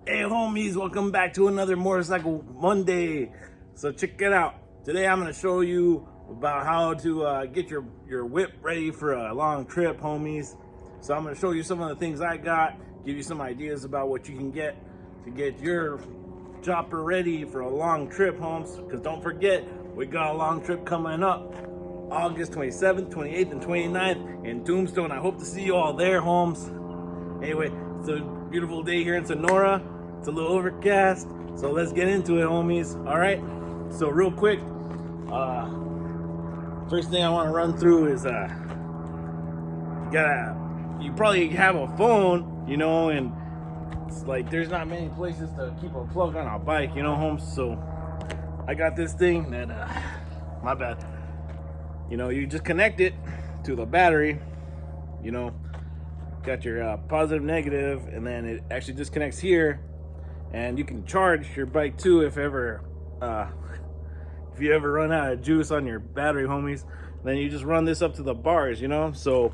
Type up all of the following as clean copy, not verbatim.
Hey homies, welcome back to another Motorcycle Monday. So check it out. Today I'm going to show you about how to get your whip ready for a long trip, homies. So I'm going to show you some of the things I got, give you some ideas about what you can get to get your chopper ready for a long trip, homes. Because don't forget, we got a long trip coming up. August 27th, 28th, and 29th in Tombstone. I hope to see you all there, homes. Anyway, it's a beautiful day here in Sonora. It's a little overcast, so let's get into it, homies. All right, so real quick, first thing I want to run through is you probably have a phone, you know, and it's like there's not many places to keep a plug on a bike, you know, homes. So I got this thing that my bad, you know, you just connect it to the battery, you know, got your positive, negative, and then it actually disconnects here, and you can charge your bike too if you ever run out of juice on your battery, homies. Then you just run this up to the bars, you know. So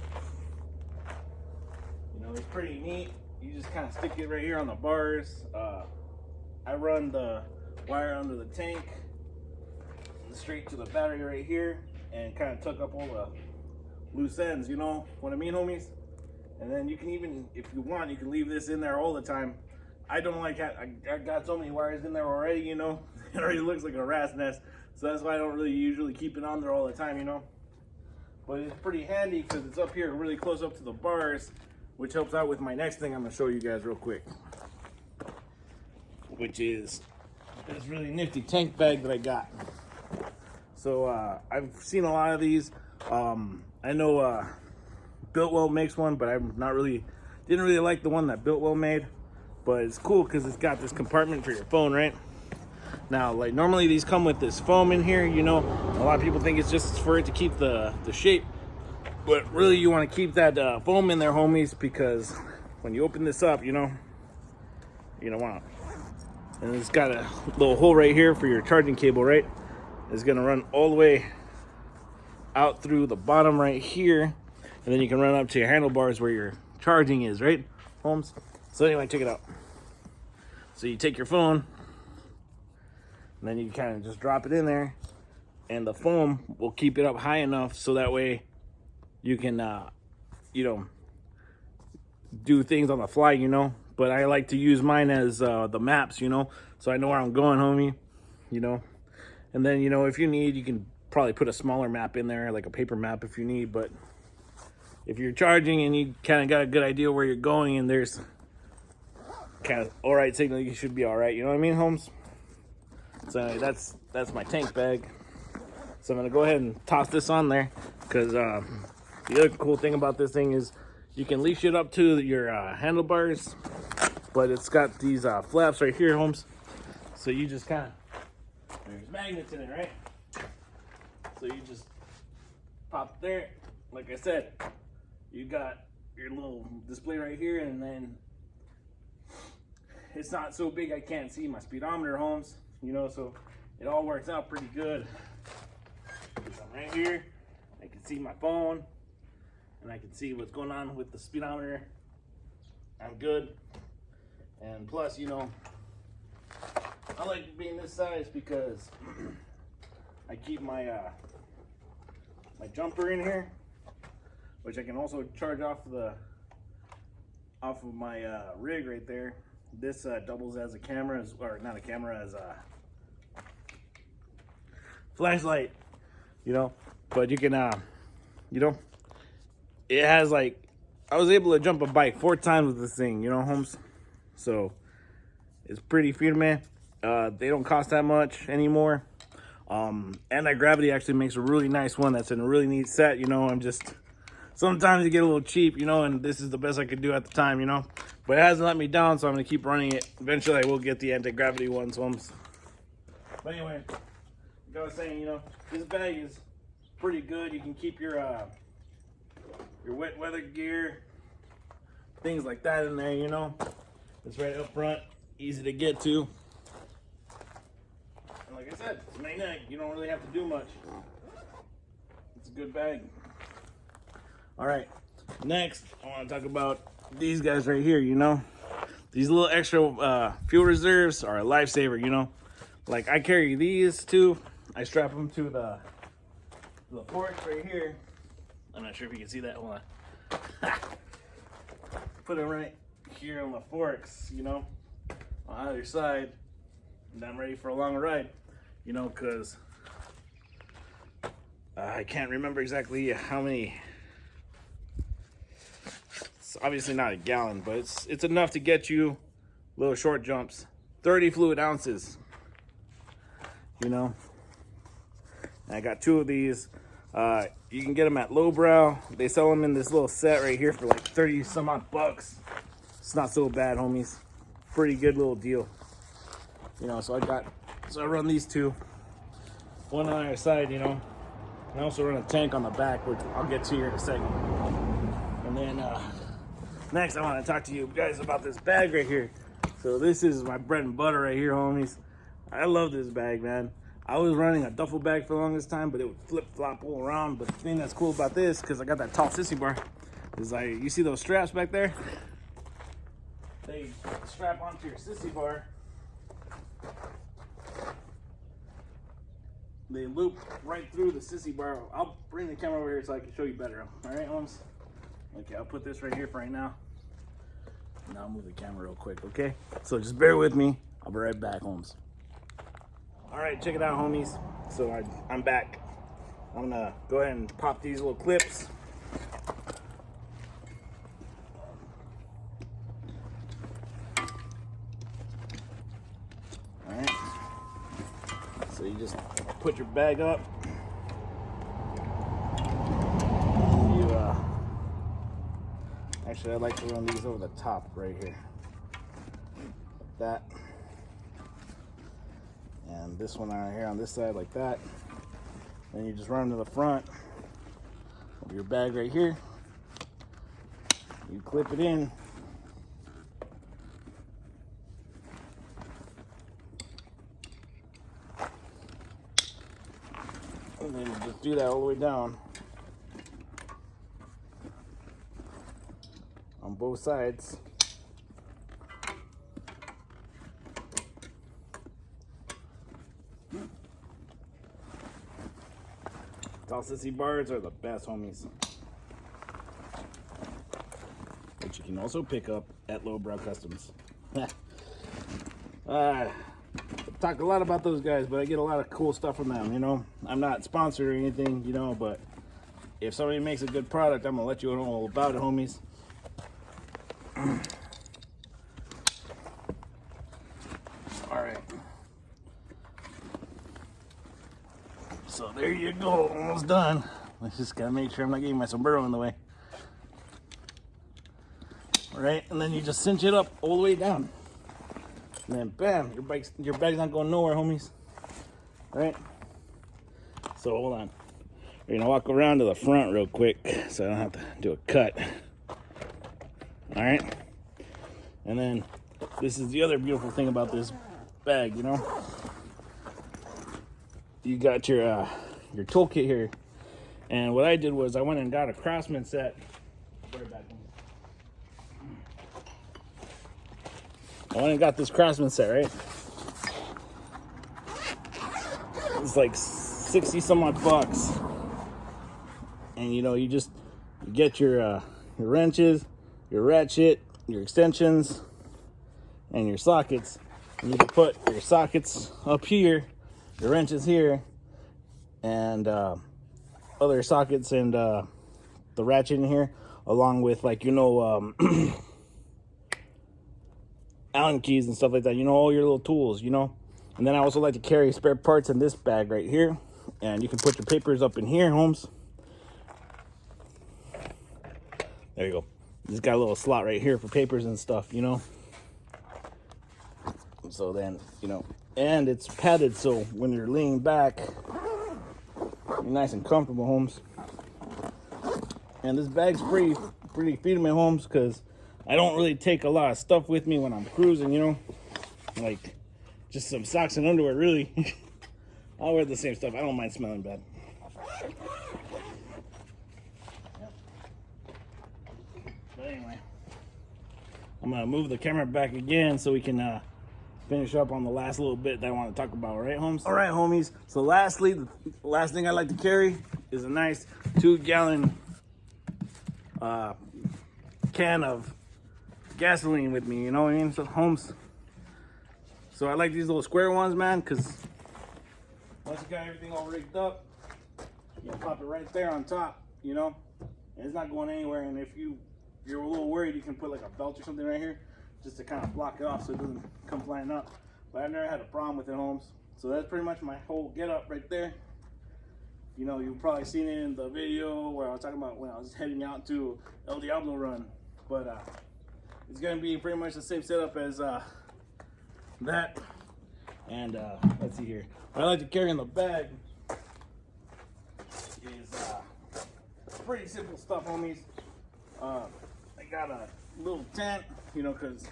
you know, it's pretty neat. You just kind of stick it right here on the bars. I run the wire under the tank straight to the battery right here, and kind of tuck up all the loose ends, you know what I mean, homies. And then you can even, if you want, you can leave this in there all the time. I don't like that. I got so many wires in there already, you know. It already looks like a rat's nest. So that's why I don't really usually keep it on there all the time, you know. But it's pretty handy because it's up here really close up to the bars, which helps out with my next thing I'm going to show you guys real quick. Which is this really nifty tank bag that I got. So I've seen a lot of these. I know Builtwell makes one, but didn't really like the one that Builtwell made. But it's cool because it's got this compartment for your phone, right? Now, like normally these come with this foam in here, you know. A lot of people think it's just for it to keep the shape, but really you want to keep that foam in there, homies, because when you open this up, you know, you're gonna want to. And it's got a little hole right here for your charging cable, right? It's gonna run all the way out through the bottom right here, and then you can run up to your handlebars where your charging is, right, homes? So anyway, check it out. So you take your phone, and then you kind of just drop it in there, and the foam will keep it up high enough so that way you can, you know, do things on the fly, you know. But I like to use mine as the maps, you know, so I know where I'm going, homie, you know. And then, you know, if you need, you can probably put a smaller map in there, like a paper map if you need. But if you're charging and you kind of got a good idea where you're going and there's kind of all right signal, you should be all right, you know what I mean, Holmes? So anyway, that's my tank bag. So I'm gonna go ahead and toss this on there, because the other cool thing about this thing is you can leash it up to your handlebars, but it's got these flaps right here, Holmes. So you just kind of, there's magnets in it, right? So you just pop there. Like I said, you got your little display right here, and then it's not so big I can't see my speedometer, homes, you know, so it all works out pretty good. I'm right here, I can see my phone, and I can see what's going on with the speedometer. I'm good. And plus, you know, I like being this size because I keep my my jumper in here, which I can also charge off of my rig right there. This doubles as a camera, or not a camera, as a flashlight, you know. But you can, you know, it has like, I was able to jump a bike 4 times with this thing, you know, homes. So it's pretty Firme. They don't cost that much anymore. Anti-gravity actually makes a really nice one that's in a really neat set, you know. Sometimes you get a little cheap, you know, and this is the best I could do at the time, you know. But it hasn't let me down, so I'm gonna keep running it. Eventually I will get the anti-gravity ones, homes. But anyway, like I was saying, you know, this bag is pretty good. You can keep your wet weather gear, things like that in there, you know. It's right up front, easy to get to. And like I said, it's magnetic. You don't really have to do much. It's a good bag. All right, next I want to talk about these guys right here, you know. these little extra fuel reserves are a lifesaver, you know. Like I carry these too. I strap them to the fork right here. I'm not sure if you can see that. Hold on. Put them right here on the forks, you know, on either side, and I'm ready for a long ride, you know, because I can't remember exactly how many. It's obviously not a gallon, but it's enough to get you little short jumps. 30 fluid ounces, you know. And I got 2 of these. You can get them at Lowbrow. They sell them in this little set right here for like 30 some odd bucks. It's not so bad, homies. Pretty good little deal. You know, so I run these 2. One on either side, you know. And I also run a tank on the back, which I'll get to here in a second. And then next I want to talk to you guys about this bag right here. So this is my bread and butter right here, homies. I love this bag, man. I was running a duffel bag for the longest time, but it would flip-flop all around. But the thing that's cool about this, because I got that tall sissy bar, is you see those straps back there? They strap onto your sissy bar. They loop right through the sissy bar. I'll bring the camera over here so I can show you better. All right, Holmes? Okay, I'll put this right here for right now. Now I'll move the camera real quick, okay? So just bear with me. I'll be right back, Holmes. All right, check it out, homies. So I'm back. I'm gonna go ahead and pop these little clips. All right. So you just put your bag up. Actually, I like to run these over the top right here, like that. And this one out here on this side like that. Then you just run to the front of your bag right here. You clip it in. And then you just do that all the way down on both sides. Tall sissy bars are the best, homies. Which you can also pick up at Lowbrow Customs. I talk a lot about those guys, but I get a lot of cool stuff from them, you know. I'm not sponsored or anything, you know, but if somebody makes a good product, I'm gonna let you know all about it, homies. Alright. So there you go, almost done. I just gotta make sure I'm not getting my sombrero in the way. Alright, and then you just cinch it up all the way down. And then bam, your bag's not going nowhere, homies. Alright? So hold on. We're gonna walk around to the front real quick so I don't have to do a cut. Alright? And then this is the other beautiful thing about this bag, you know. You got your toolkit here, and what I did was I went and got a Craftsman set. I went and got this Craftsman set, right? It's like 60 some odd bucks, and you know you get your wrenches, your ratchet, your extensions, and your sockets. And you can put your sockets up here, your wrenches here, and other sockets and the ratchet in here, along with, like, you know, Allen keys and stuff like that, you know, all your little tools, you know. And then I also like to carry spare parts in this bag right here, and you can put your papers up in here, Holmes. There you go. Just got a little slot right here for papers and stuff, you know. So then, you know, and it's padded, so when you're leaning back, you're nice and comfortable, Holmes. And this bag's pretty feeding Holmes, because I don't really take a lot of stuff with me when I'm cruising, you know. Like, just some socks and underwear, really. I'll wear the same stuff. I don't mind smelling bad. But anyway, I'm gonna move the camera back again so we can finish up on the last little bit that I want to talk about, right, Holmes? All right, homies. So lastly, the last thing I like to carry is a nice 2-gallon can of gasoline with me, you know what I mean? So, Holmes. So I like these little square ones, man, because once you got everything all rigged up, you can pop it right there on top, you know? And it's not going anywhere. And if you're a little worried, you can put like a belt or something right here just to kind of block it off so it doesn't come flying up. But I've never had a problem with it, Holmes. So that's pretty much my whole get up right there. You know, you've probably seen it in the video where I was talking about when I was heading out to El Diablo run. But it's gonna be pretty much the same setup as that. And let's see here. What I like to carry in the bag is pretty simple stuff, homies. I got a little tent, you know, because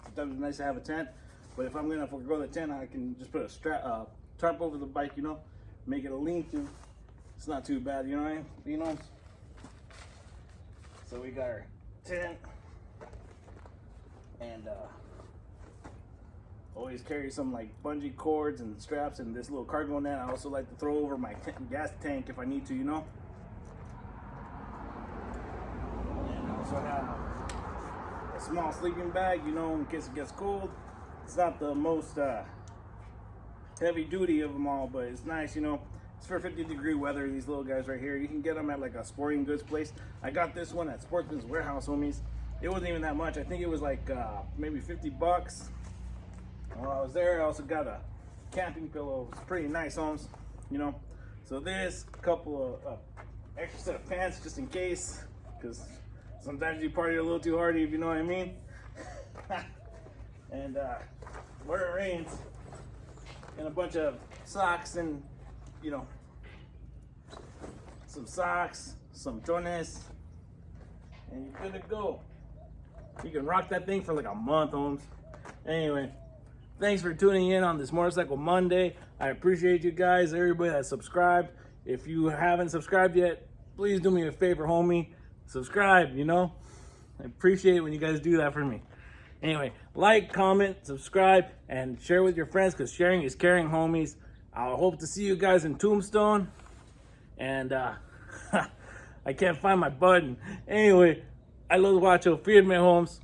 it's nice to have a tent. But if I'm gonna forgo the tent, I can just put a tarp over the bike, you know, make it a lean-to. It's not too bad, you know what I mean? You know. So we got our tent, and always carry some like bungee cords and straps and this little cargo net. I also like to throw over my gas tank if I need to, you know. And I also have a small sleeping bag, you know, in case it gets cold. It's not the most heavy duty of them all, but it's nice, you know. It's for 50-degree weather, these little guys right here. You can get them at like a sporting goods place. I got this one at Sportsman's Warehouse, homies. It wasn't even that much. I think it was like maybe 50 bucks. While I was there, I also got a camping pillow. It's pretty nice, homes, you know. So this, couple of extra set of pants just in case, because sometimes you party a little too hardy, if you know what I mean. And where it rains, and a bunch of socks and, you know, some socks, some chones, and you're good to go. You can rock that thing for like a month, homes. Anyway, thanks for tuning in on this Motorcycle Monday. I appreciate you guys, everybody that subscribed. If you haven't subscribed yet, please do me a favor, homie. Subscribe, you know? I appreciate it when you guys do that for me. Anyway, like, comment, subscribe, and share with your friends, because sharing is caring, homies. I hope to see you guys in Tombstone. And I can't find my button. Anyway, I love to watch Firme, homes.